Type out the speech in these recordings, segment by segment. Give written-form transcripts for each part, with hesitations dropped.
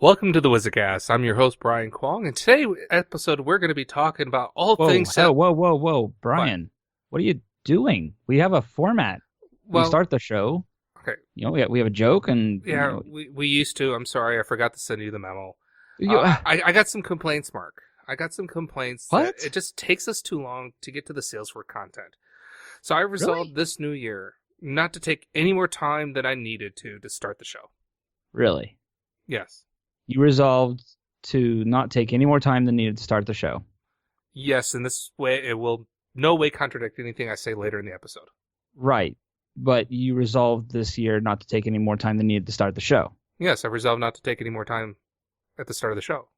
Welcome to the WizardCast. I'm your host, Brian Kwong, and today episode we're going to be talking about all things... Whoa, Brian, what are you doing? We have a format. We start the show. Okay. You know, we have a joke and... Yeah, we used to. I'm sorry, I forgot to send you the memo. I got some complaints, Mark. I got some complaints. What? It just takes us too long to get to the Salesforce content. So I resolved this new year not to take any more time than I needed to start the show. Really? Yes. You resolved to not take any more time than needed to start the show. Yes, in this way it will no way contradict anything I say later in the episode. Right. But you resolved this year not to take any more time than needed to start the show. Yes, I resolved not to take any more time at the start of the show.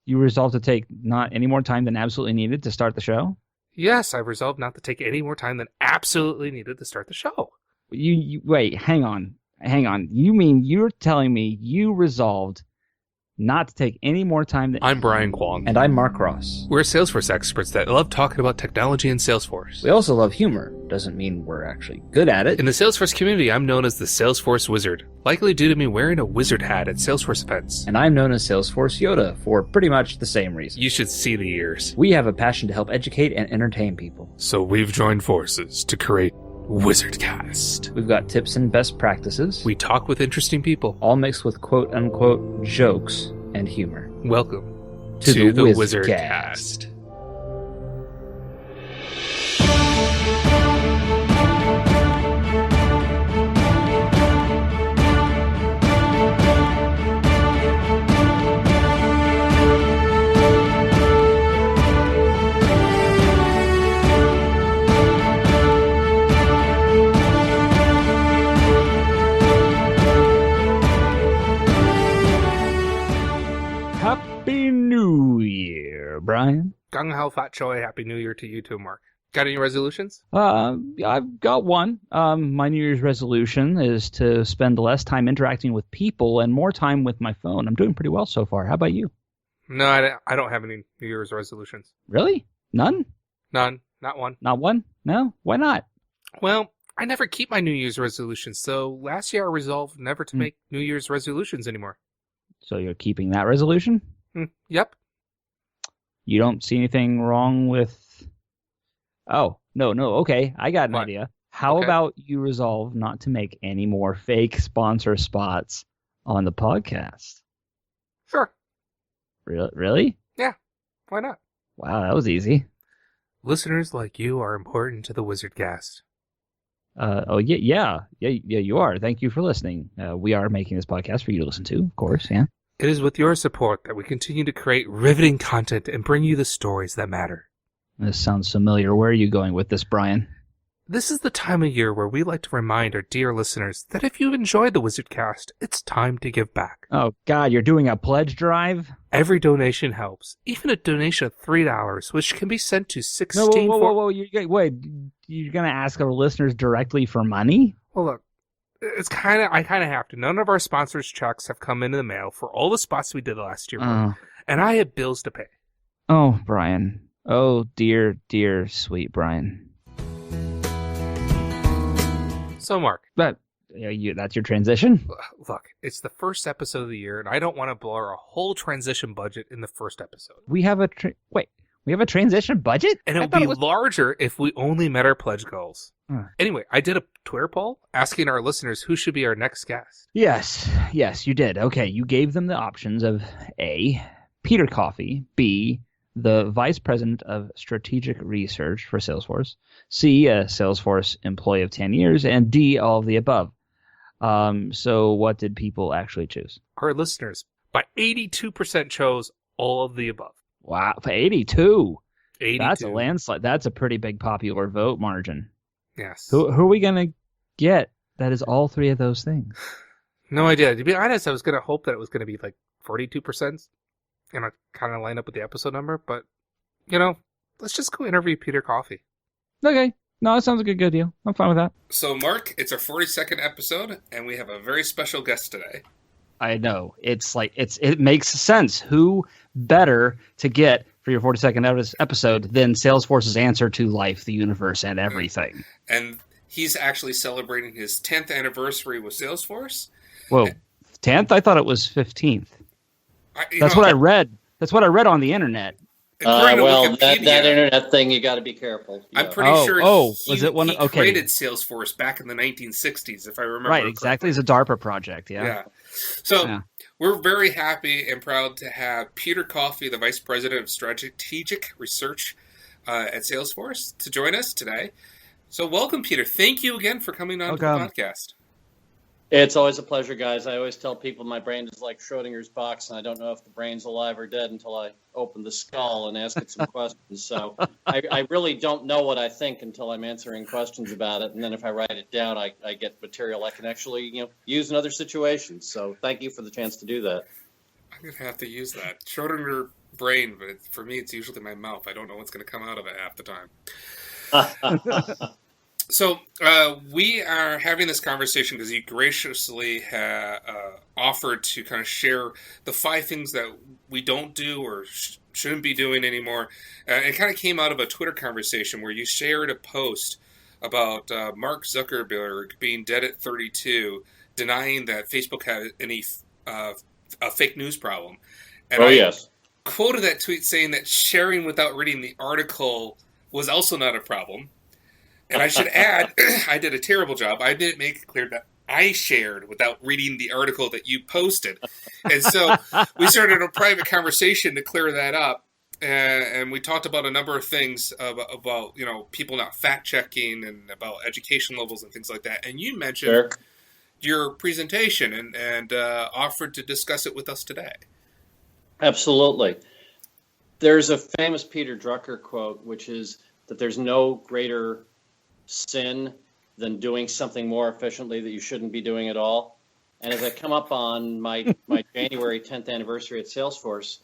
You resolved to take not any more time than absolutely needed to start the show? Yes, I resolved not to take any more time than absolutely needed to start the show. You wait, hang on. You mean you're telling me you resolved not to take any more time than... I'm Brian Kwong. And I'm Mark Ross. We're Salesforce experts that love talking about technology and Salesforce. We also love humor. Doesn't mean we're actually good at it. In the Salesforce community, I'm known as the Salesforce Wizard, likely due to me wearing a wizard hat at Salesforce events. And I'm known as Salesforce Yoda for pretty much the same reason. You should see the ears. We have a passion to help educate and entertain people. So we've joined forces to create WizardCast. We've got tips and best practices. We talk with interesting people. All mixed with quote-unquote jokes and humor. Welcome to the WizardCast. Happy New Year, Brian. Gung Hao Fat Choi, Happy New Year to you too, Mark. Got any resolutions? I've got one. My New Year's resolution is to spend less time interacting with people and more time with my phone. I'm doing pretty well so far. How about you? No, I don't have any New Year's resolutions. Really? None? None. Not one. Not one? No? Why not? Well, I never keep my New Year's resolutions, so last year I resolved never to make New Year's resolutions anymore. So you're keeping that resolution? Yep. You don't see anything wrong with... Oh, no, okay. I got an What? idea. How about you resolve not to make any more fake sponsor spots on the podcast? Sure. Really? Yeah. Why not? Wow, that was easy. Listeners like you are important to the WizardCast. Yeah, you are. Thank you for listening. We are making this podcast for you to listen to, of course, yeah. It is with your support that we continue to create riveting content and bring you the stories that matter. This sounds familiar. Where are you going with this, Brian? This is the time of year where we like to remind our dear listeners that if you've enjoyed the WizardCast, it's time to give back. Oh, God, you're doing a pledge drive? Every donation helps, even a donation of $3, which can be sent to 16... Whoa, wait, you're going to ask our listeners directly for money? Well, look, I kind of have to. None of our sponsors' checks have come into the mail for all the spots we did last year, and I have bills to pay. Oh, Brian. Oh, dear, sweet Brian. So, Mark. But that's your transition? Look, it's the first episode of the year, and I don't want to blow our whole transition budget in the first episode. We have a transition budget? And it would be larger if we only met our pledge goals. Anyway, I did a Twitter poll asking our listeners who should be our next guest. Yes, you did. Okay, you gave them the options of A, Peter Coffey, B, the Vice President of Strategic Research for Salesforce, C, a Salesforce employee of 10 years, and D, all of the above. So what did people actually choose? Our listeners, by 82%, chose all of the above. Wow, 82. 82. That's a landslide. That's a pretty big popular vote margin. Yes. Who are we going to get that is all three of those things? No idea. To be honest, I was going to hope that it was going to be like 42%. And I kind of line up with the episode number. But, let's just go interview Peter Coffey. Okay. No, that sounds like a good deal. I'm fine with that. So, Mark, it's our 42nd episode, and we have a very special guest today. I know. It makes sense. Who better to get for your 42nd episode than Salesforce's answer to life, the universe, and everything? And he's actually celebrating his 10th anniversary with Salesforce. Whoa, 10th? I thought it was 15th. That's what I read. That's what I read on the internet. According to Well, that Wikipedia, internet thing, you got to be careful. I'm Yeah. pretty sure was it one? he Okay, created Salesforce back in the 1960s, if I remember right, correctly. exactly. It's a DARPA project. Yeah. So Yeah. we're very happy and proud to have Peter Coffey, the Vice President of Strategic Research at Salesforce, to join us today. So welcome, Peter. Thank you again for coming on to the podcast. It's always a pleasure, guys. I always tell people my brain is like Schrodinger's box, and I don't know if the brain's alive or dead until I open the skull and ask it some questions. So I really don't know what I think until I'm answering questions about it. And then if I write it down, I get material I can actually use in other situations. So thank you for the chance to do that. I'm going to have to use that. Schrodinger brain, but for me, it's usually my mouth. I don't know what's going to come out of it half the time. So we are having this conversation because you graciously offered to kind of share the 5 things that we don't do or shouldn't be doing anymore. It kind of came out of a Twitter conversation where you shared a post about Mark Zuckerberg being dead at 32, denying that Facebook had any a fake news problem. And yes. Quoted that tweet saying that sharing without reading the article was also not a problem. And I should add, I did a terrible job. I didn't make it clear that I shared without reading the article that you posted. And so we started a private conversation to clear that up. And we talked about a number of things about people not fact-checking and about education levels and things like that. And you mentioned your presentation and offered to discuss it with us today. Absolutely. There's a famous Peter Drucker quote, which is that there's no greater sin than doing something more efficiently that you shouldn't be doing at all. And as I come up on my January 10th anniversary at Salesforce,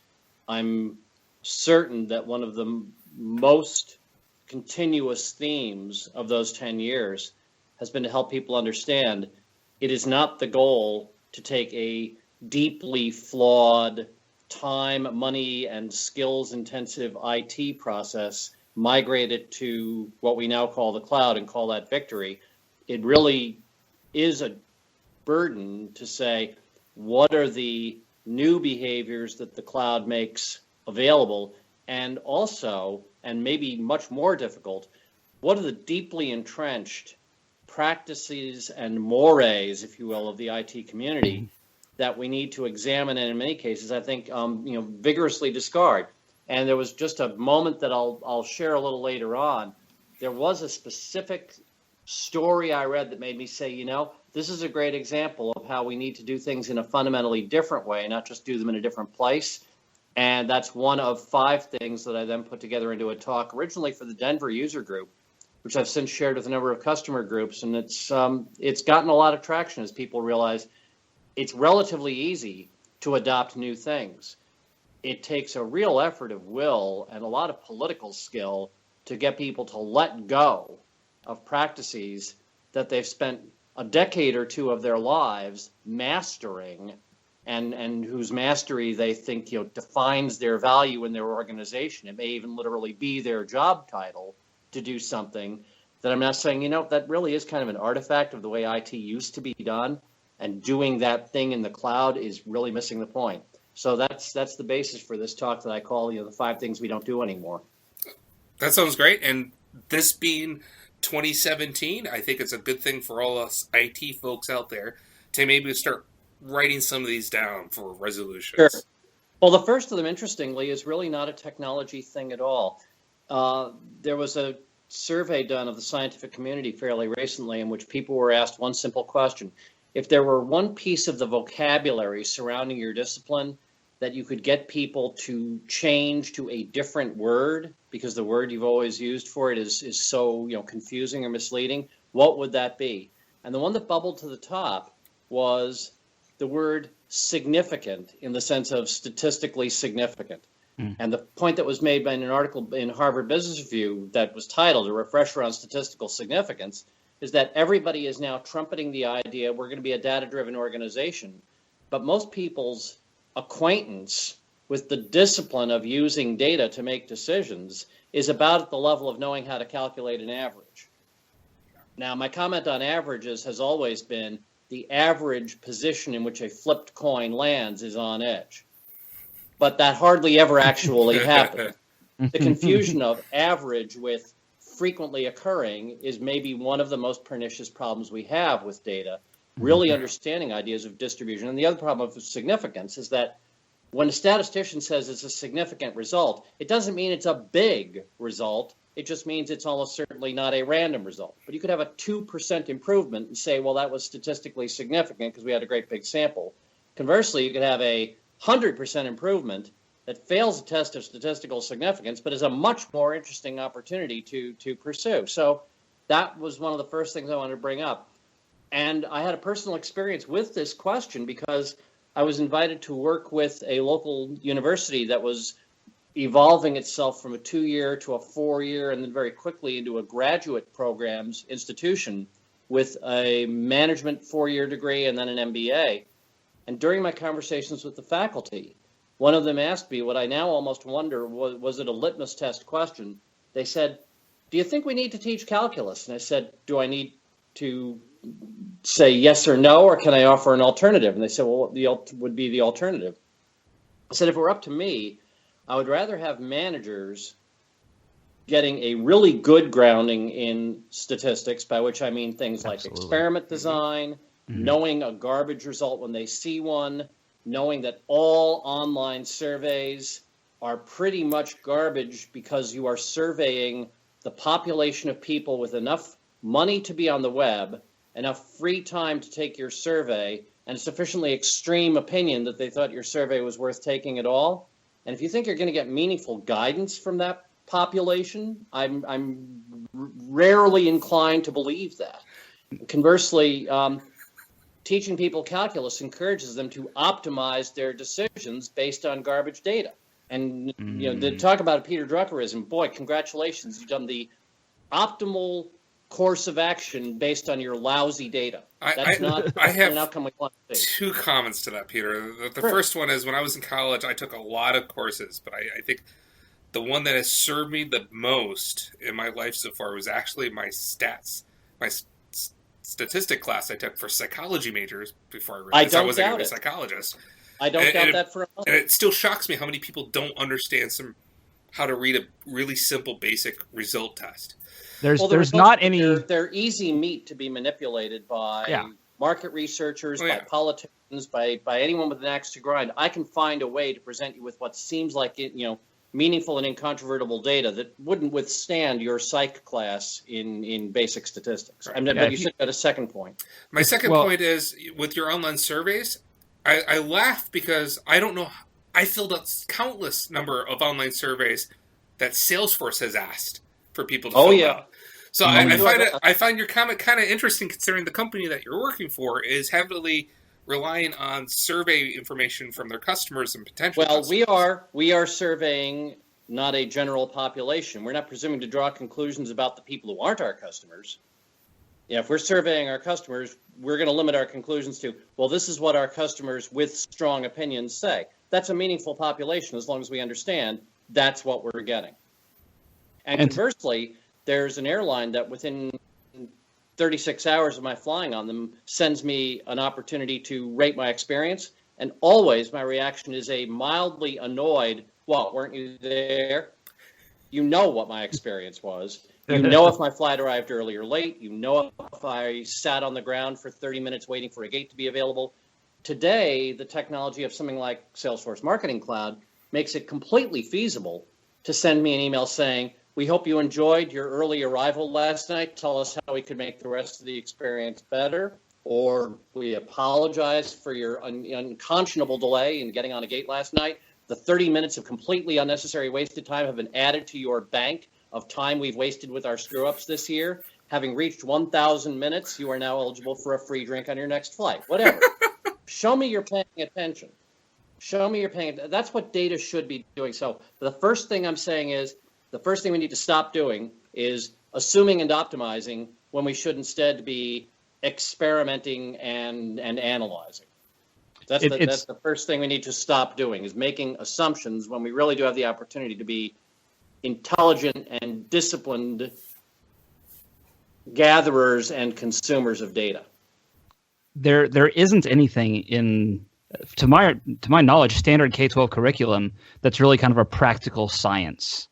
I'm certain that one of the most continuous themes of those 10 years has been to help people understand it is not the goal to take a deeply flawed, time, money, and skills-intensive IT process, migrate it to what we now call the cloud and call that victory. It really is a burden to say, what are the new behaviors that the cloud makes available? And also, and maybe much more difficult, what are the deeply entrenched practices and mores, if you will, of the IT community that we need to examine and in many cases, I think, vigorously discard. And there was just a moment that I'll share a little later on. There was a specific story I read that made me say, this is a great example of how we need to do things in a fundamentally different way, not just do them in a different place. And that's one of 5 things that I then put together into a talk originally for the Denver user group, which I've since shared with a number of customer groups. And it's gotten a lot of traction as people realize it's relatively easy to adopt new things. It takes a real effort of will and a lot of political skill to get people to let go of practices that they've spent a decade or 2 of their lives mastering and whose mastery they think defines their value in their organization. It may even literally be their job title to do something that I'm not saying, that really is kind of an artifact of the way IT used to be done, and doing that thing in the cloud is really missing the point. So that's the basis for this talk that I call the 5 things we don't do anymore. That sounds great. And this being 2017, I think it's a good thing for all us IT folks out there to maybe start writing some of these down for resolutions. Sure. Well, the first of them, interestingly, is really not a technology thing at all. There was a survey done of the scientific community fairly recently in which people were asked one simple question. If there were one piece of the vocabulary surrounding your discipline that you could get people to change to a different word because the word you've always used for it is so confusing or misleading, what would that be? And the one that bubbled to the top was the word significant in the sense of statistically significant. And the point that was made by an article in Harvard Business Review that was titled A Refresher on Statistical Significance is that everybody is now trumpeting the idea we're going to be a data-driven organization, but most people's acquaintance with the discipline of using data to make decisions is about at the level of knowing how to calculate an average. Now, my comment on averages has always been the average position in which a flipped coin lands is on edge. but that hardly ever actually happens. The confusion of average with frequently occurring is maybe one of the most pernicious problems we have with data, really understanding ideas of distribution. And the other problem of significance is that when a statistician says it's a significant result, it doesn't mean it's a big result. It just means it's almost certainly not a random result. But you could have a 2% improvement and say, well, that was statistically significant because we had a great big sample. Conversely, you could have a 100% improvement that fails a test of statistical significance, but is a much more interesting opportunity to pursue. So that was one of the first things I wanted to bring up. And I had a personal experience with this question because I was invited to work with a local university that was evolving itself from a 2-year to a 4-year and then very quickly into a graduate programs institution with a management 4-year degree and then an MBA. And during my conversations with the faculty, one of them asked me what I now almost wonder, was it a litmus test question? They said, do you think we need to teach calculus? And I said, do I need to say yes or no, or can I offer an alternative? And they said, well, what would be the alternative? I said, if it were up to me, I would rather have managers getting a really good grounding in statistics, by which I mean things like experiment design, knowing a garbage result when they see one, knowing that all online surveys are pretty much garbage because you are surveying the population of people with enough money to be on the web, enough free time to take your survey, and a sufficiently extreme opinion that they thought your survey was worth taking at all. And if you think you're going to get meaningful guidance from that population, I'm rarely inclined to believe that. Conversely, teaching people calculus encourages them to optimize their decisions based on garbage data. And to talk about a Peter Druckerism, boy, congratulations, you've done the optimal course of action based on your lousy data. That's not an outcome we want to see. 2 comments to that, Peter. The first one is when I was in college, I took a lot of courses, but I think the one that has served me the most in my life so far was actually my statistic class I took for psychology majors before I realized I wasn't going to be a psychologist. I don't doubt that for a moment. And it still shocks me how many people don't understand how to read a really simple, basic result test. There's not any. They're easy meat to be manipulated by market researchers, by politicians, by anyone with an axe to grind. I can find a way to present you with what seems like meaningful and incontrovertible data that wouldn't withstand your psych class in basic statistics. Right. But you said at a second point. My second point is with your online surveys. I laugh because I don't know. I filled out countless number of online surveys that Salesforce has asked for people to fill out. So I find your comment kind of interesting, considering the company that you're working for is heavily relying on survey information from their customers and potential customers. Well, we are surveying not a general population. We're not presuming to draw conclusions about the people who aren't our customers. If we're surveying our customers, we're going to limit our conclusions to, well, this is what our customers with strong opinions say. That's a meaningful population as long as we understand that's what we're getting. And conversely, there's an airline that within 36 hours of my flying on them sends me an opportunity to rate my experience. And always my reaction is a mildly annoyed, well, weren't you there? You know what my experience was. You know if my flight arrived early or late. You know if I sat on the ground for 30 minutes waiting for a gate to be available. Today, the technology of something like Salesforce Marketing Cloud makes it completely feasible to send me an email saying, we hope you enjoyed your early arrival last night. Tell us how we could make the rest of the experience better. Or we apologize for your unconscionable delay in getting on a gate last night. The 30 minutes of completely unnecessary wasted time have been added to your bank of time we've wasted with our screw-ups this year. Having reached 1,000 minutes, you are now eligible for a free drink on your next flight. Whatever. Show me you're paying attention. Show me you're paying attention. That's what data should be doing. So the first thing I'm saying is, the first thing we need to stop doing is assuming and optimizing when we should instead be experimenting and analyzing. That's the first thing we need to stop doing, is making assumptions when we really do have the opportunity to be intelligent and disciplined gatherers and consumers of data. There isn't anything in to my knowledge, standard K-12 curriculum that's really kind of a practical science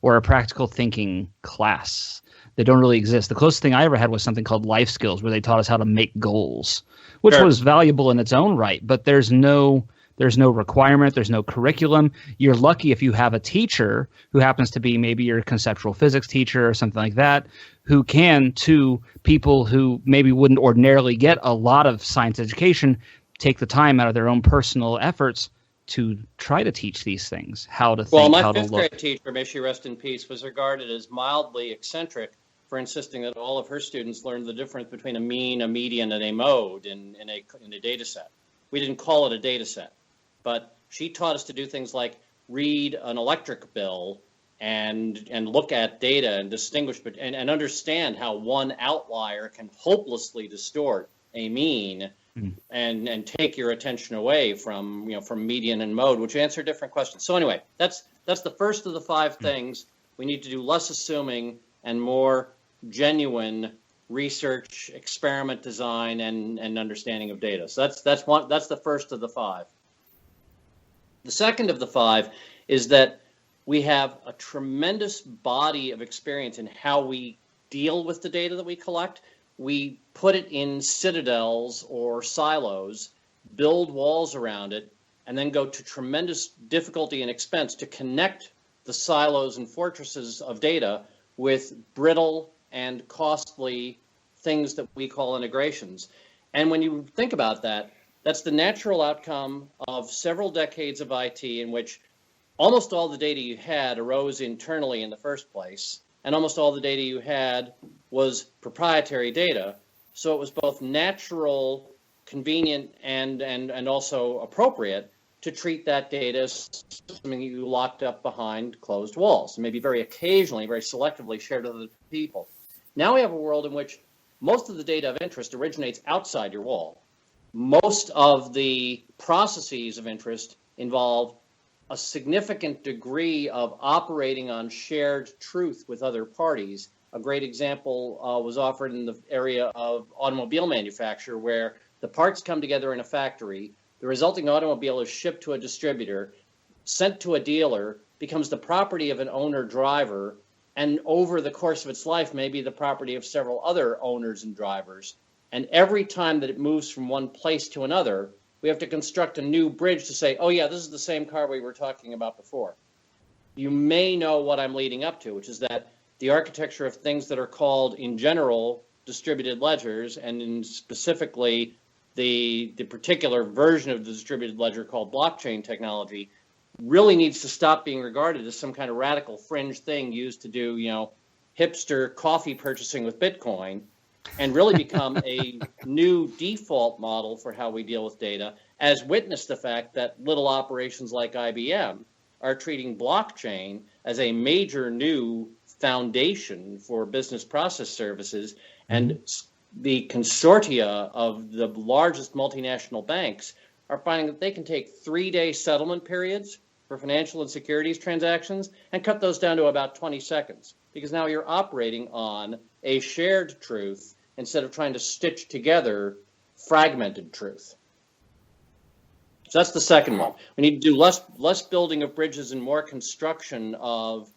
or a practical thinking class. They don't really exist. The closest thing I ever had was something called life skills, where they taught us how to make goals, which Sure. was valuable in its own right. But there's no requirement. There's no curriculum. You're lucky if you have a teacher who happens to be maybe your conceptual physics teacher or something like that, who can, to people who maybe wouldn't ordinarily get a lot of science education, take the time out of their own personal efforts to try to teach these things, how to think, Well, my how to fifth look. grade teacher, may she rest in peace, was regarded as mildly eccentric for insisting that all of her students learn the difference between a mean, a median, and a mode in a data set. We didn't call it a data set, but she taught us to do things like read an electric bill and look at data and distinguish and understand how one outlier can hopelessly distort a mean and take your attention away from median and mode, which answer different questions. So anyway, that's the first of the 5 things. We need to do less assuming and more genuine research, experiment design, and understanding of data. So that's the first of the 5. The second of the 5 is that we have a tremendous body of experience in how we deal with the data that we collect. We put it in citadels or silos, build walls around it, and then go to tremendous difficulty and expense to connect the silos and fortresses of data with brittle and costly things that we call integrations. And when you think about that, that's the natural outcome of several decades of IT in which almost all the data you had arose internally in the first place, and almost all the data you had was proprietary data. So it was both natural, convenient, and also appropriate to treat that data as something you locked up behind closed walls, and maybe very occasionally, very selectively shared with other people. Now we have a world in which most of the data of interest originates outside your wall. Most of the processes of interest involve a significant degree of operating on shared truth with other parties. A great example was offered in the area of automobile manufacture, where the parts come together in a factory, the resulting automobile is shipped to a distributor, sent to a dealer, becomes the property of an owner-driver, and over the course of its life may be the property of several other owners and drivers. And every time that it moves from one place to another, we have to construct a new bridge to say, oh yeah, this is the same car we were talking about before. You may know what I'm leading up to, which is that the architecture of things that are called, in general, distributed ledgers, and in specifically the particular version of the distributed ledger called blockchain technology, really needs to stop being regarded as some kind of radical fringe thing used to do, hipster coffee purchasing with Bitcoin, and really become a new default model for how we deal with data, as witness the fact that little operations like IBM are treating blockchain as a major new foundation for business process services. And the consortia of the largest multinational banks are finding that they can take 3-day settlement periods for financial and securities transactions and cut those down to about 20 seconds, because now you're operating on a shared truth instead of trying to stitch together fragmented truth. So that's the second one. We need to do less building of bridges and more construction of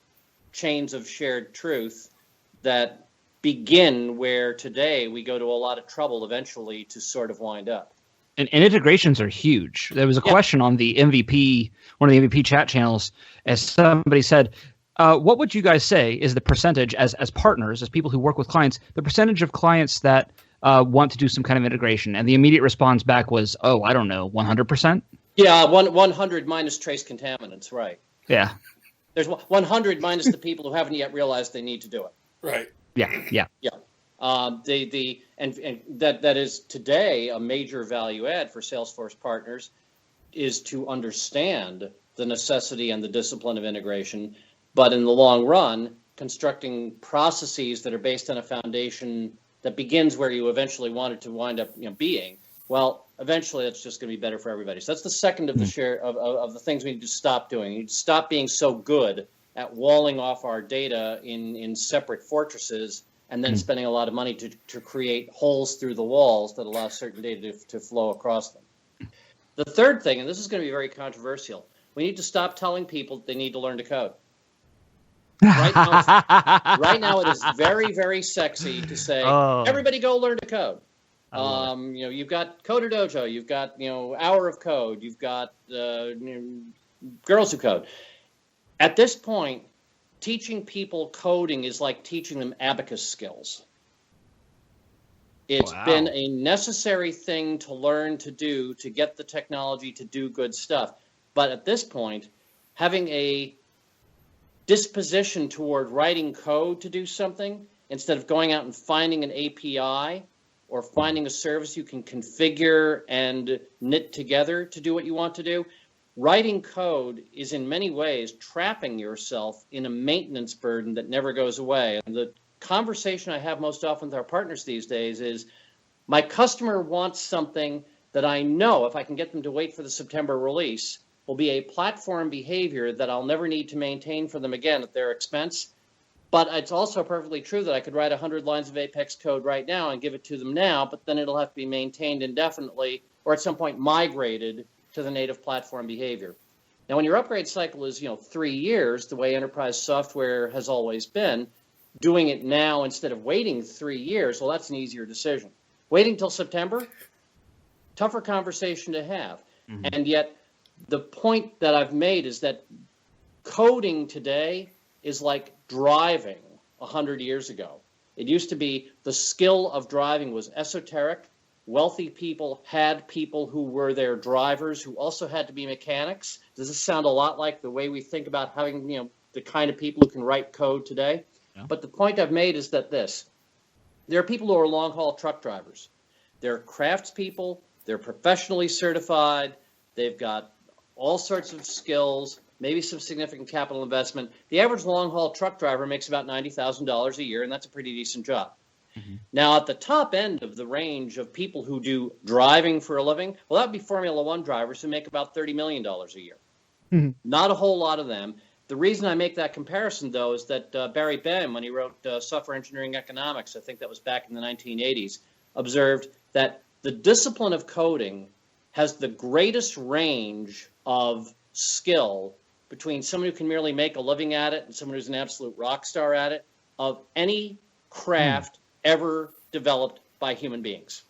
chains of shared truth that begin where today we go to a lot of trouble eventually to sort of wind up. And integrations are huge. There was a question on the MVP, one of the MVP chat channels, as somebody said, what would you guys say is the percentage as partners, as people who work with clients, the percentage of clients that want to do some kind of integration? And the immediate response back was, oh, I don't know, 100%? Yeah, 100 minus trace contaminants, right. Yeah. There's 100 minus the people who haven't yet realized they need to do it. Right. Yeah. And that is today a major value add for Salesforce partners, is to understand the necessity and the discipline of integration, but in the long run, constructing processes that are based on a foundation that begins where you eventually wanted to wind up being. Well, eventually that's just going to be better for everybody. So that's the second of the share of the things we need to stop doing. We need to stop being so good at walling off our data in separate fortresses and then spending a lot of money to create holes through the walls that allow certain data to flow across them. The third thing, and this is going to be very controversial, we need to stop telling people they need to learn to code. Right now it is very, very sexy to say, everybody go learn to code. You've got Coder Dojo, you've got, Hour of Code, you've got Girls Who Code. At this point, teaching people coding is like teaching them abacus skills. It's been a necessary thing to learn to do to get the technology to do good stuff. But at this point, having a disposition toward writing code to do something instead of going out and finding an API or finding a service you can configure and knit together to do what you want to do, writing code is in many ways trapping yourself in a maintenance burden that never goes away. And the conversation I have most often with our partners these days is, my customer wants something that I know if I can get them to wait for the September release will be a platform behavior that I'll never need to maintain for them again at their expense. But it's also perfectly true that I could write 100 lines of Apex code right now and give it to them now, but then it'll have to be maintained indefinitely or at some point migrated to the native platform behavior. Now, when your upgrade cycle is 3 years, the way enterprise software has always been, doing it now instead of waiting 3 years, well, that's an easier decision. Waiting till September, tougher conversation to have. Mm-hmm. And yet, the point that I've made is that coding today is like driving 100 years ago. It used to be the skill of driving was esoteric. Wealthy people had people who were their drivers who also had to be mechanics. Does this sound a lot like the way we think about having, the kind of people who can write code today? Yeah. But the point I've made is that there are people who are long-haul truck drivers. They're craftspeople. They're professionally certified. They've got all sorts of skills, maybe some significant capital investment. The average long-haul truck driver makes about $90,000 a year, and that's a pretty decent job. Mm-hmm. Now, at the top end of the range of people who do driving for a living, well, that would be Formula One drivers who make about $30 million a year. Mm-hmm. Not a whole lot of them. The reason I make that comparison, though, is that Barry Bem, when he wrote Software Engineering Economics, I think that was back in the 1980s, observed that the discipline of coding has the greatest range of skill between someone who can merely make a living at it and someone who's an absolute rock star at it of any craft ever developed by human beings.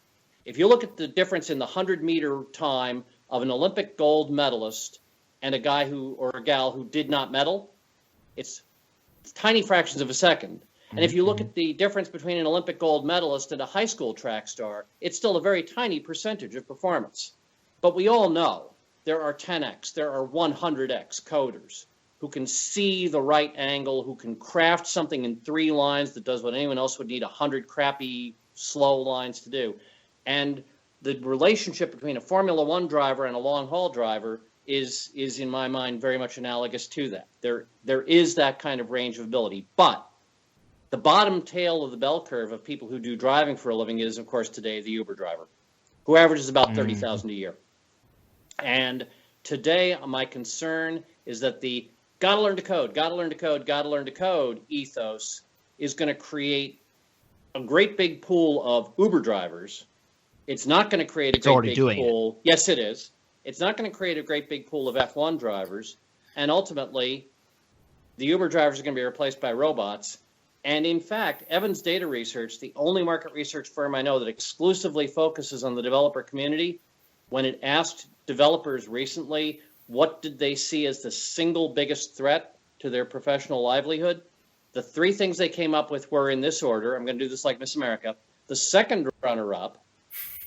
If you look at the difference in the 100-meter time of an Olympic gold medalist and a guy or a gal who did not medal, it's tiny fractions of a second. And if you look at the difference between an Olympic gold medalist and a high school track star, it's still a very tiny percentage of performance. But we all know there are 10x, there are 100x coders who can see the right angle, who can craft something in 3 lines that does what anyone else would need 100 crappy, slow lines to do. And the relationship between a Formula One driver and a long-haul driver is in my mind, very much analogous to that. There is that kind of range of ability. But the bottom tail of the bell curve of people who do driving for a living is, of course, today the Uber driver, who averages about $30,000 a year. And today, my concern is that the gotta learn to code, gotta learn to code, gotta learn to code ethos is going to create a great big pool of Uber drivers. It's not going to create a great big pool. Yes, it is. It's not going to create a great big pool of F1 drivers. And ultimately, the Uber drivers are going to be replaced by robots. And in fact, Evans Data Research, the only market research firm I know that exclusively focuses on the developer community, when it asked developers recently what did they see as the single biggest threat to their professional livelihood, the 3 things they came up with were in this order. I'm going to do this like Miss America. The second runner-up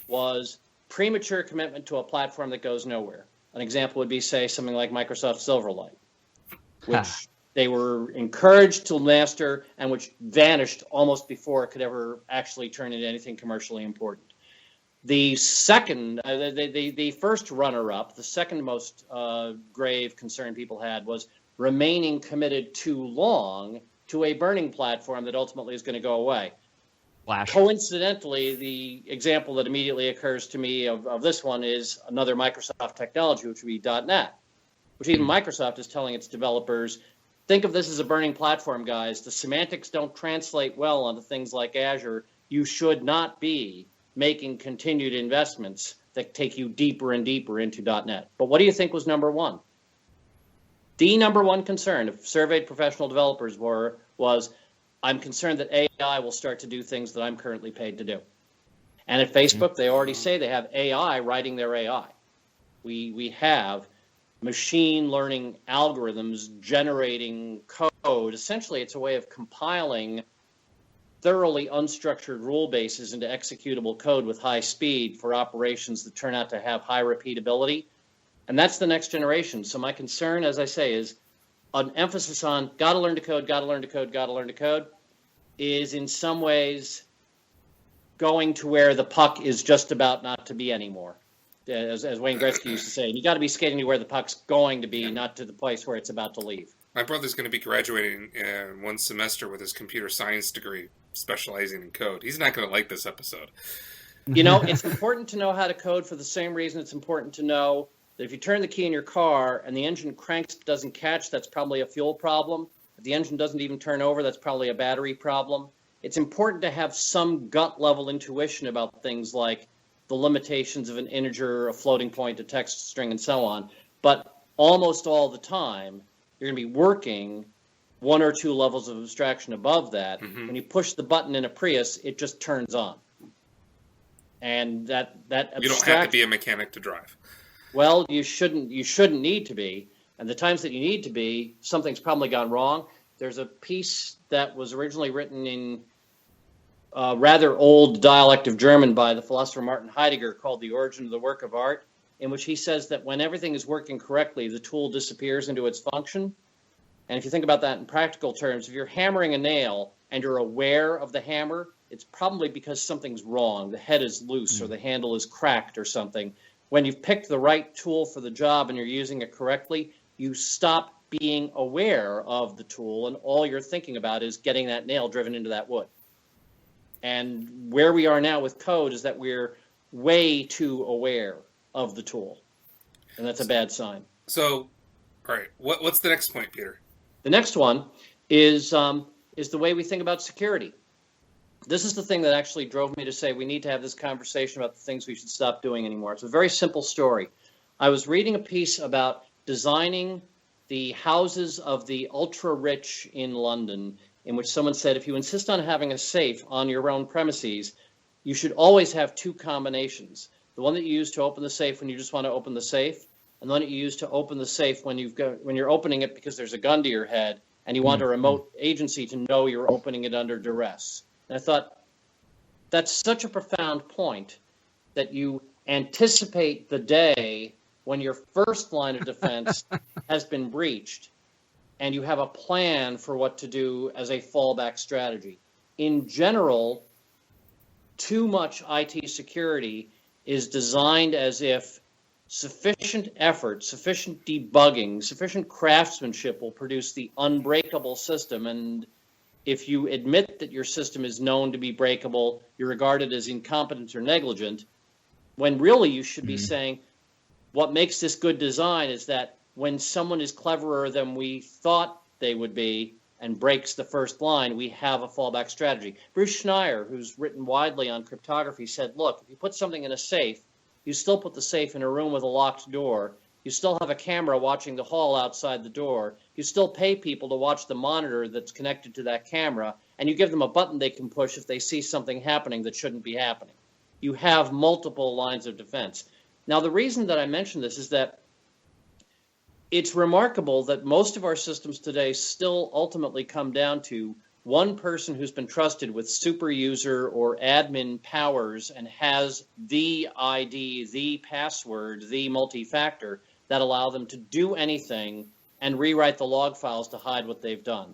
was premature commitment to a platform that goes nowhere. An example would be, say, something like Microsoft Silverlight, which they were encouraged to master and which vanished almost before it could ever actually turn into anything commercially important. The second, the first runner-up, the second most grave concern people had was remaining committed too long to a burning platform that ultimately is going to go away. Flash. Coincidentally, the example that immediately occurs to me of this one is another Microsoft technology, which would be .NET, which even Microsoft is telling its developers, think of this as a burning platform, guys. The semantics don't translate well onto things like Azure. You should not be making continued investments that take you deeper and deeper into .NET. But what do you think was number one? The number one concern of surveyed professional developers was, I'm concerned that AI will start to do things that I'm currently paid to do. And at Facebook, they already say they have AI writing their AI. We have machine learning algorithms generating code. Essentially, it's a way of compiling thoroughly unstructured rule bases into executable code with high speed for operations that turn out to have high repeatability. And that's the next generation. So my concern, as I say, is an emphasis on got to learn to code, got to learn to code, got to learn to code, is in some ways going to where the puck is just about not to be anymore. As Wayne Gretzky used to say, you got to be skating to where the puck's going to be, not to the place where it's about to leave. My brother's going to be graduating in one semester with his computer science degree, specializing in code. He's not going to like this episode. You know, it's important to know how to code for the same reason it's important to know that if you turn the key in your car and the engine cranks doesn't catch, that's probably a fuel problem. If the engine doesn't even turn over, that's probably a battery problem. It's important to have some gut level intuition about things like the limitations of an integer, a floating point, a text string, and so on. But almost all the time, you're going to be working one or two levels of abstraction above that. Mm-hmm. When you push the button in a Prius, it just turns on. And that abstraction, you don't have to be a mechanic to drive. Well, you shouldn't need to be. And the times that you need to be, something's probably gone wrong. There's a piece that was originally written in rather old dialect of German by the philosopher Martin Heidegger called The Origin of the Work of Art, in which he says that when everything is working correctly, the tool disappears into its function. And if you think about that in practical terms, if you're hammering a nail and you're aware of the hammer, it's probably because something's wrong. The head is loose or the handle is cracked or something. When you've picked the right tool for the job and you're using it correctly, you stop being aware of the tool and all you're thinking about is getting that nail driven into that wood. And where we are now with code is that we're way too aware of the tool. And that's a bad sign. So, all right, what's the next point, Peter? The next one is the way we think about security. This is the thing that actually drove me to say we need to have this conversation about the things we should stop doing anymore. It's a very simple story. I was reading a piece about designing the houses of the ultra-rich in London, in which someone said, if you insist on having a safe on your own premises, you should always have two combinations. The one that you use to open the safe when you just want to open the safe, and the one that you use to open the safe when you're opening it because there's a gun to your head and you want a remote agency to know you're opening it under duress. And I thought, that's such a profound point that you anticipate the day when your first line of defense has been breached and you have a plan for what to do as a fallback strategy. In general, too much IT security is designed as if sufficient effort, sufficient debugging, sufficient craftsmanship will produce the unbreakable system. And if you admit that your system is known to be breakable, you're regarded as incompetent or negligent, when really you should be saying, what makes this good design is that when someone is cleverer than we thought they would be and breaks the first line, we have a fallback strategy. Bruce Schneier, who's written widely on cryptography, said, look, if you put something in a safe, you still put the safe in a room with a locked door. You still have a camera watching the hall outside the door. You still pay people to watch the monitor that's connected to that camera, and you give them a button they can push if they see something happening that shouldn't be happening. You have multiple lines of defense. Now, the reason that I mention this is that it's remarkable that most of our systems today still ultimately come down to one person who's been trusted with super user or admin powers and has the ID, the password, the multi-factor that allow them to do anything and rewrite the log files to hide what they've done.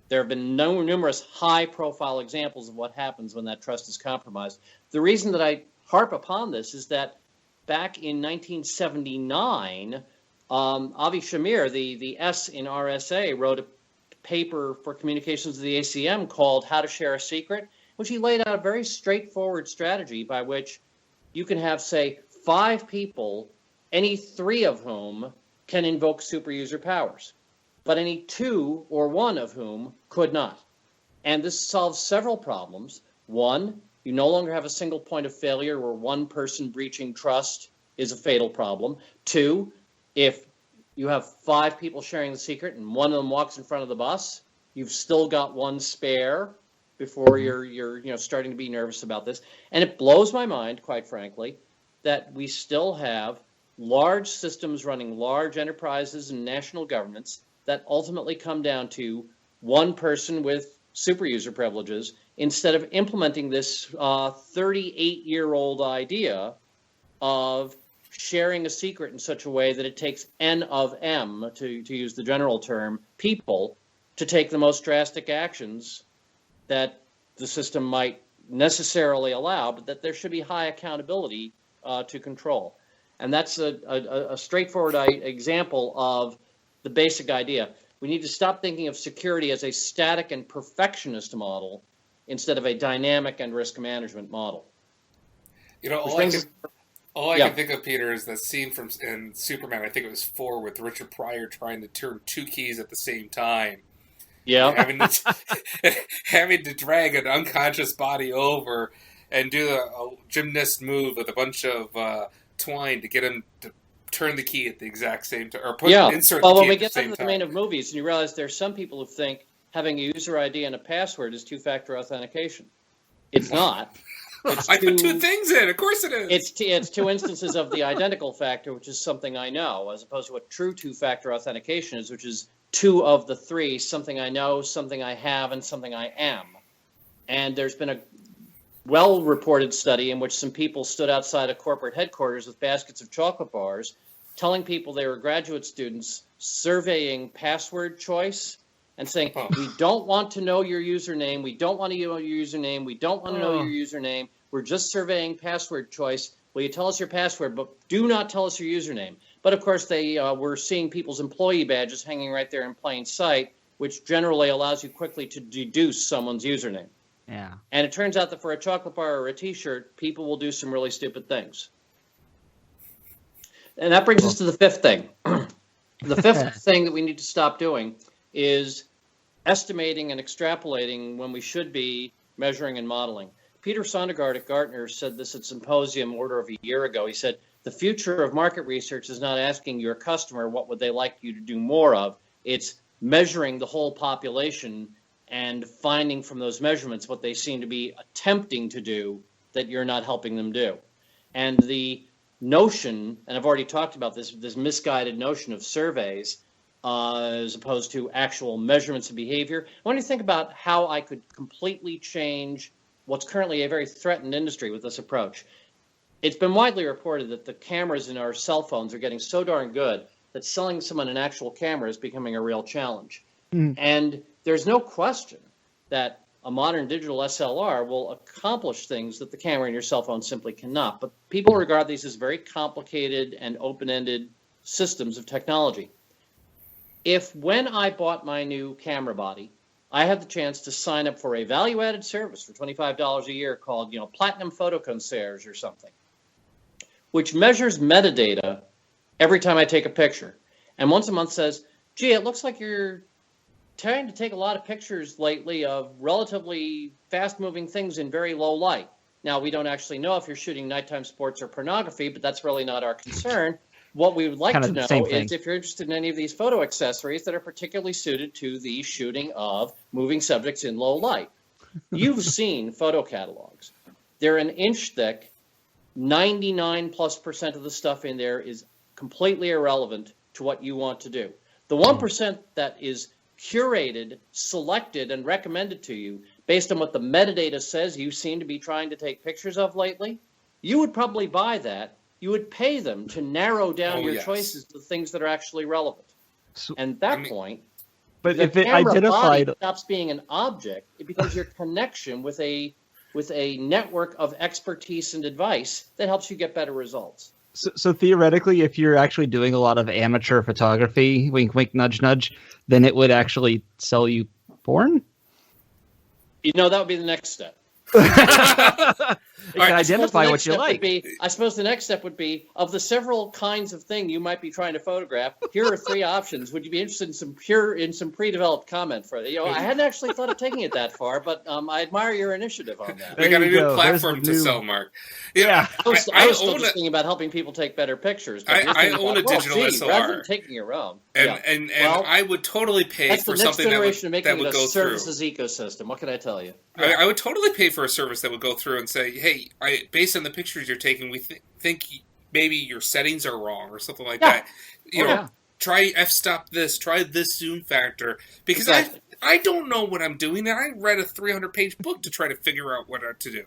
There have been numerous high-profile examples of what happens when that trust is compromised. The reason that I harp upon this is that back in 1979, Avi Shamir, the S in RSA, wrote a paper for communications of the ACM called How to Share a Secret, which he laid out a very straightforward strategy by which you can have, say, 5 people, any 3 of whom can invoke super user powers, but any 2 or 1 of whom could not. And this solves several problems. One, you no longer have a single point of failure where one person breaching trust is a fatal problem. 2, if you have 5 people sharing the secret and one of them walks in front of the bus, you've still got one spare before you're starting to be nervous about this. And it blows my mind, quite frankly, that we still have large systems running large enterprises and national governments that ultimately come down to one person with super user privileges instead of implementing this 38-year-old idea of sharing a secret in such a way that it takes N of M, to use the general term, people to take the most drastic actions that the system might necessarily allow, but that there should be high accountability to control. And that's a straightforward example of the basic idea. We need to stop thinking of security as a static and perfectionist model instead of a dynamic and risk management model. All I can think of, Peter, is that scene in Superman, I think it was 4, with Richard Pryor trying to turn 2 keys at the same time. Yeah. Having to drag an unconscious body over and do a gymnast move with a bunch of twine to get him to turn the key at the exact same time, or insert the key when we at get the to same the time. domain of movies, and you realize there's some people who think having a user ID and a password is two-factor authentication. It's not. I put 2 things in. Of course it is. It's 2 instances of the identical factor, which is something I know, as opposed to what true two-factor authentication is, which is 2 of the 3, something I know, something I have, and something I am. And there's been a well-reported study in which some people stood outside of corporate headquarters with baskets of chocolate bars, telling people they were graduate students, surveying password choice, and saying, we don't want to know your username, we don't want to know your username, we don't want to know your username, we're just surveying password choice. Will you tell us your password, but do not tell us your username? But of course, they were seeing people's employee badges hanging right there in plain sight, which generally allows you quickly to deduce someone's username. Yeah. And it turns out that for a chocolate bar or a T-shirt, people will do some really stupid things. And that brings us to the 5th thing. The 5th thing that we need to stop doing is estimating and extrapolating when we should be measuring and modeling. Peter Sondergaard at Gartner said this at Symposium order of a year ago. He said, the future of market research is not asking your customer what would they like you to do more of. It's measuring the whole population and finding from those measurements what they seem to be attempting to do that you're not helping them do. And the notion, and I've already talked about this misguided notion of surveys as opposed to actual measurements of behavior. I want you to think about how I could completely change what's currently a very threatened industry with this approach. It's been widely reported that the cameras in our cell phones are getting so darn good that selling someone an actual camera is becoming a real challenge. And there's no question that a modern digital SLR will accomplish things that the camera in your cell phone simply cannot. But people regard these as very complicated and open-ended systems of technology. If when I bought my new camera body, I had the chance to sign up for a value-added service for $25 a year called, Platinum Photo Concierge or something, which measures metadata every time I take a picture. And once a month says, gee, it looks like you're trying to take a lot of pictures lately of relatively fast-moving things in very low light. Now, we don't actually know if you're shooting nighttime sports or pornography, but that's really not our concern. What we would like to know is if you're interested in any of these photo accessories that are particularly suited to the shooting of moving subjects in low light. You've seen photo catalogs. They're an inch thick. 99+% of the stuff in there is completely irrelevant to what you want to do. The 1% that is curated, selected, and recommended to you based on what the metadata says you seem to be trying to take pictures of lately, you would probably buy that. You would pay them to narrow down your choices to things that are actually relevant. So, and at that point, but if it identified stops being an object, it becomes your connection with a network of expertise and advice that helps you get better results. So theoretically, if you're actually doing a lot of amateur photography, wink, wink, nudge, nudge, then it would actually sell you porn? That would be the next step. It can identify what you like. I suppose the next step would be, of the several kinds of thing you might be trying to photograph, here are 3 options. Would you be interested in some pre-developed comment for it? I hadn't actually thought of taking it that far, but I admire your initiative on that. We got a new platform to sell, Mark. Yeah, I was still just thinking about helping people take better pictures. But I own a digital SLR. Rather than taking your own. And I would totally pay for something that would go through. That's the next generation of making it a services ecosystem. What can I tell you? I would totally pay for a service that would go through and say, hey, based on the pictures you're taking, we think maybe your settings are wrong or something like that. Try f-stop this, try this zoom factor. Because I don't know what I'm doing, and I read a 300-page book to try to figure out what to do.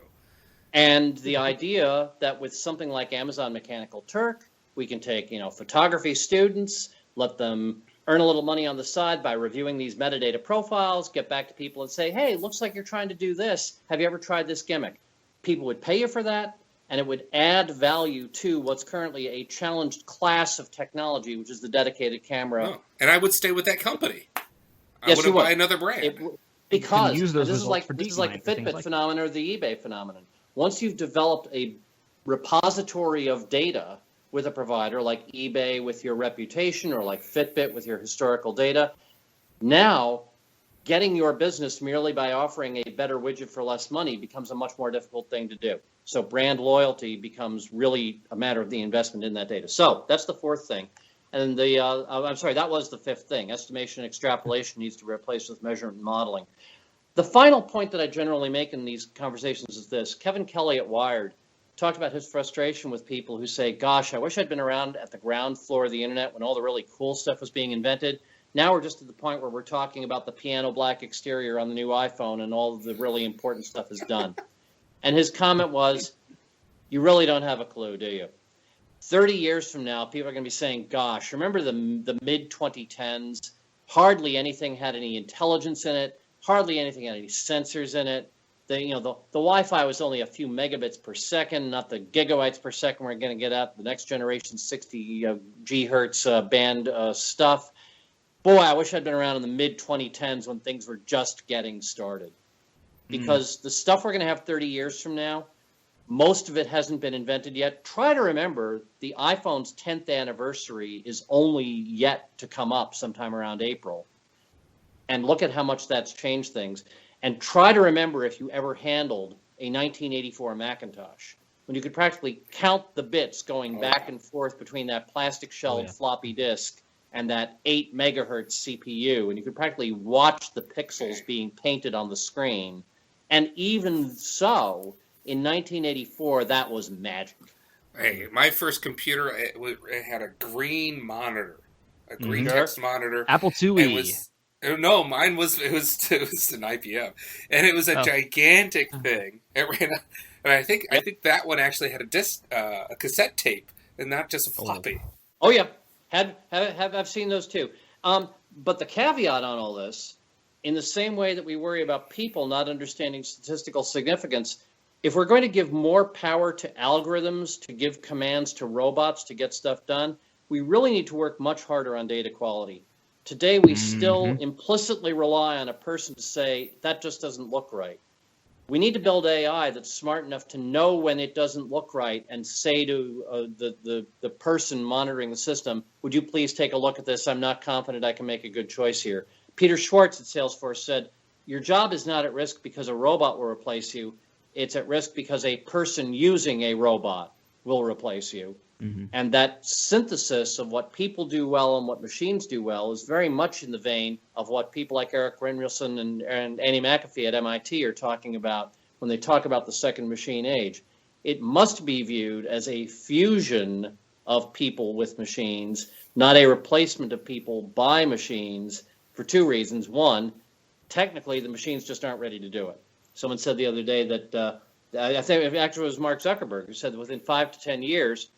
And the idea that with something like Amazon Mechanical Turk, we can take, photography students, let them earn a little money on the side by reviewing these metadata profiles, get back to people and say, hey, looks like you're trying to do this. Have you ever tried this gimmick? People would pay you for that, and it would add value to what's currently a challenged class of technology, which is the dedicated camera. Oh, and I would stay with that company. Yes, I wouldn't buy another brand. Because this is like the Fitbit phenomenon or the eBay phenomenon. Once you've developed a repository of data with a provider like eBay with your reputation or like Fitbit with your historical data, now getting your business merely by offering a better widget for less money becomes a much more difficult thing to do. So brand loyalty becomes really a matter of the investment in that data. So that's the 4th thing. And that was the 5th thing. Estimation and extrapolation needs to be replaced with measurement and modeling. The final point that I generally make in these conversations is this. Kevin Kelly at Wired talked about his frustration with people who say, gosh, I wish I'd been around at the ground floor of the internet when all the really cool stuff was being invented. Now we're just at the point where we're talking about the piano black exterior on the new iPhone and all of the really important stuff is done. And his comment was, you really don't have a clue, do you? 30 years from now, people are going to be saying, gosh, remember the mid-2010s? Hardly anything had any intelligence in it. Hardly anything had any sensors in it. The Wi-Fi was only a few megabits per second, not the gigabytes per second we're going to get at the next generation 60 gigahertz band stuff. Boy, I wish I'd been around in the mid-2010s when things were just getting started. Because the stuff we're going to have 30 years from now, most of it hasn't been invented yet. Try to remember the iPhone's 10th anniversary is only yet to come up sometime around April. And look at how much that's changed things. And try to remember if you ever handled a 1984 Macintosh, when you could practically count the bits going back and forth between that plastic-shelled floppy disk and that 8 megahertz CPU, and you could practically watch the pixels being painted on the screen. And even so, in 1984, that was magic. Hey, my first computer, it had a green monitor, a green text monitor. Apple IIe. No, mine was an IBM, and it was a gigantic thing. It ran, and I think that one actually had a cassette tape, and not just a floppy. Oh yeah, I've seen those too. But the caveat on all this, in the same way that we worry about people not understanding statistical significance, if we're going to give more power to algorithms to give commands to robots to get stuff done, we really need to work much harder on data quality. Today, we still implicitly rely on a person to say, that just doesn't look right. We need to build AI that's smart enough to know when it doesn't look right and say to the person monitoring the system, would you please take a look at this? I'm not confident I can make a good choice here. Peter Schwartz at Salesforce said, your job is not at risk because a robot will replace you. It's at risk because a person using a robot will replace you. And that synthesis of what people do well and what machines do well is very much in the vein of what people like Eric Grinrilson and Annie McAfee at MIT are talking about when they talk about the second machine age. It must be viewed as a fusion of people with machines, not a replacement of people by machines, for 2 reasons. One, technically the machines just aren't ready to do it. Someone said the other day that, I think it actually was Mark Zuckerberg, who said that within 5 to 10 years,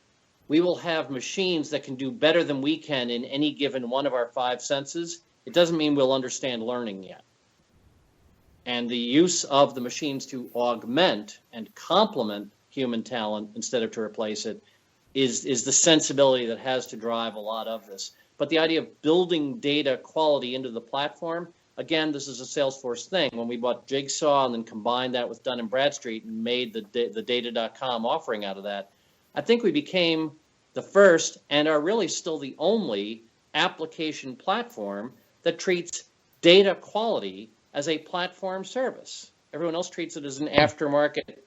we will have machines that can do better than we can in any given one of our 5 senses. It doesn't mean we'll understand learning yet. And the use of the machines to augment and complement human talent instead of to replace it is the sensibility that has to drive a lot of this. But the idea of building data quality into the platform, again, this is a Salesforce thing. When we bought Jigsaw and then combined that with Dun & Bradstreet and made the Data.com offering out of that, I think we became the first and are really still the only application platform that treats data quality as a platform service. Everyone else treats it as an aftermarket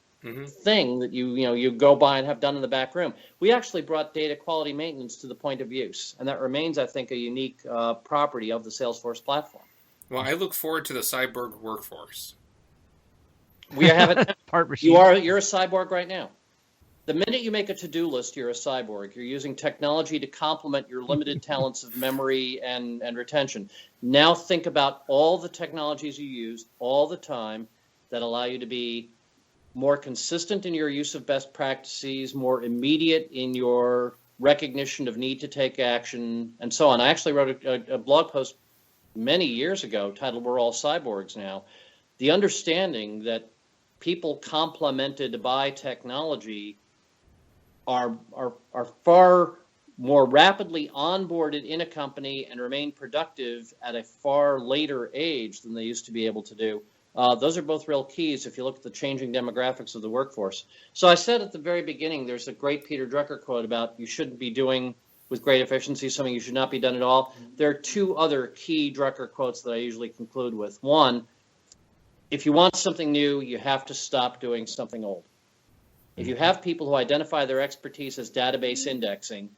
thing that you go by and have done in the back room. We actually brought data quality maintenance to the point of use, and that remains, I think, a unique property of the Salesforce platform. Well, I look forward to the cyborg workforce. We have it. Part machine. You're a cyborg right now. The minute you make a to-do list, you're a cyborg. You're using technology to complement your limited talents of memory and retention. Now think about all the technologies you use all the time that allow you to be more consistent in your use of best practices, more immediate in your recognition of need to take action, and so on. I actually wrote a blog post many years ago titled "We're All Cyborgs Now." The understanding that people complemented by technology are far more rapidly onboarded in a company and remain productive at a far later age than they used to be able to do. Those are both real keys if you look at the changing demographics of the workforce. So I said at the very beginning, there's a great Peter Drucker quote about you shouldn't be doing with great efficiency something you should not be done at all. There are two other key Drucker quotes that I usually conclude with. One, if you want something new, you have to stop doing something old. If you have people who identify their expertise as database indexing,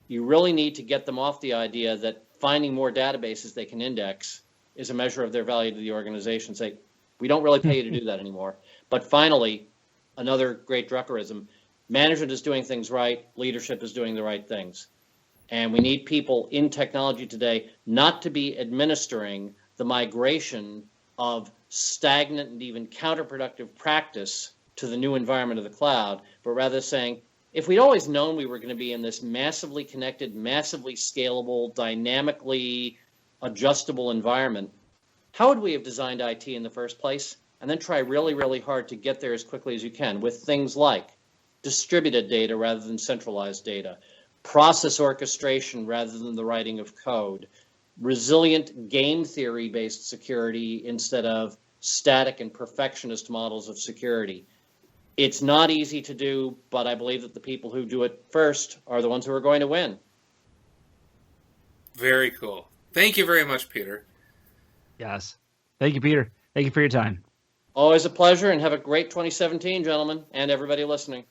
you really need to get them off the idea that finding more databases they can index is a measure of their value to the organization. Say, we don't really pay you to do that anymore. But finally, another great Druckerism, management is doing things right, leadership is doing the right things. And we need people in technology today not to be administering the migration of stagnant and even counterproductive practice to the new environment of the cloud, but rather saying, if we'd always known we were going to be in this massively connected, massively scalable, dynamically adjustable environment, how would we have designed IT in the first place? And then try really, really hard to get there as quickly as you can with things like distributed data rather than centralized data, process orchestration rather than the writing of code, resilient game theory-based security instead of static and perfectionist models of security. It's not easy to do, but I believe that the people who do it first are the ones who are going to win. Very cool. Thank you very much, Peter. Yes. Thank you, Peter. Thank you for your time. Always a pleasure, and have a great 2017, gentlemen, and everybody listening.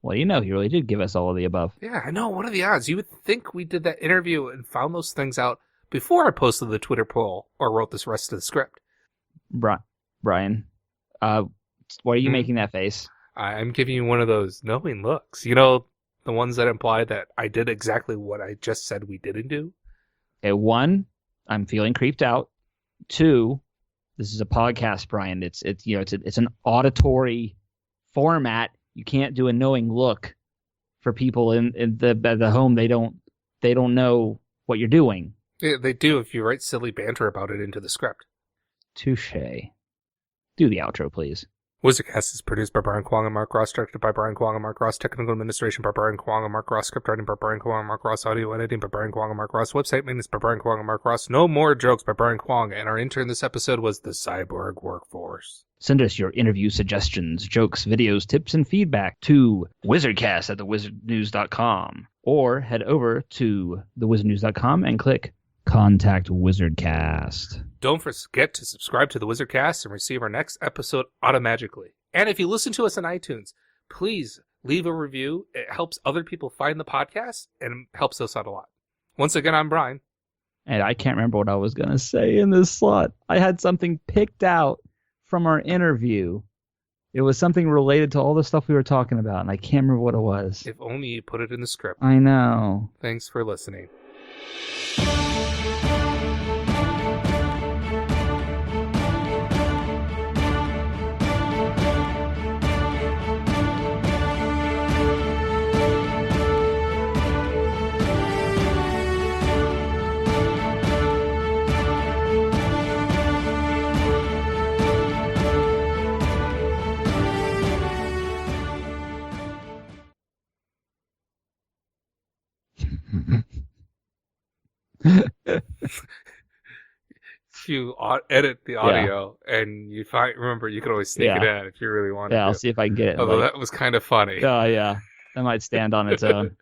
Well, you really did give us all of the above. Yeah, I know. What are the odds? You would think we did that interview and found those things out before I posted the Twitter poll or wrote this rest of the script. Brian, why are you making that face? I'm giving you one of those knowing looks. You know, the ones that imply that I did exactly what I just said we didn't do? Okay, one, I'm feeling creeped out. Two, this is a podcast, Brian. It's an auditory format. You can't do a knowing look for people in the home. They don't know what you're doing. Yeah, they do if you write silly banter about it into the script. Touché. Do the outro, please. WizardCast is produced by Brian Kwong and Mark Ross, directed by Brian Kwong and Mark Ross, technical administration by Brian Kwong and Mark Ross, script writing by Brian Kwong and Mark Ross, audio editing by Brian Kwong and Mark Ross, website maintenance by Brian Kwong and Mark Ross, no more jokes by Brian Kwong, and our intern this episode was the Cyborg Workforce. Send us your interview suggestions, jokes, videos, tips, and feedback to wizardcast@thewizardnews.com, or head over to thewizardnews.com and click Contact WizardCast. Don't forget to subscribe to the WizardCast and receive our next episode automatically. And if you listen to us on iTunes, please leave a review. It helps other people find the podcast and helps us out a lot. Once again, I'm Brian. And I can't remember what I was going to say in this slot. I had something picked out from our interview. It was something related to all the stuff we were talking about, and I can't remember what it was. If only you put it in the script. I know. Thanks for listening. if you edit the audio and you remember, you could always sneak it in if you really wanted to. Yeah, I'll see if I can get it. Although that was kind of funny. Oh, yeah. That might stand on its own.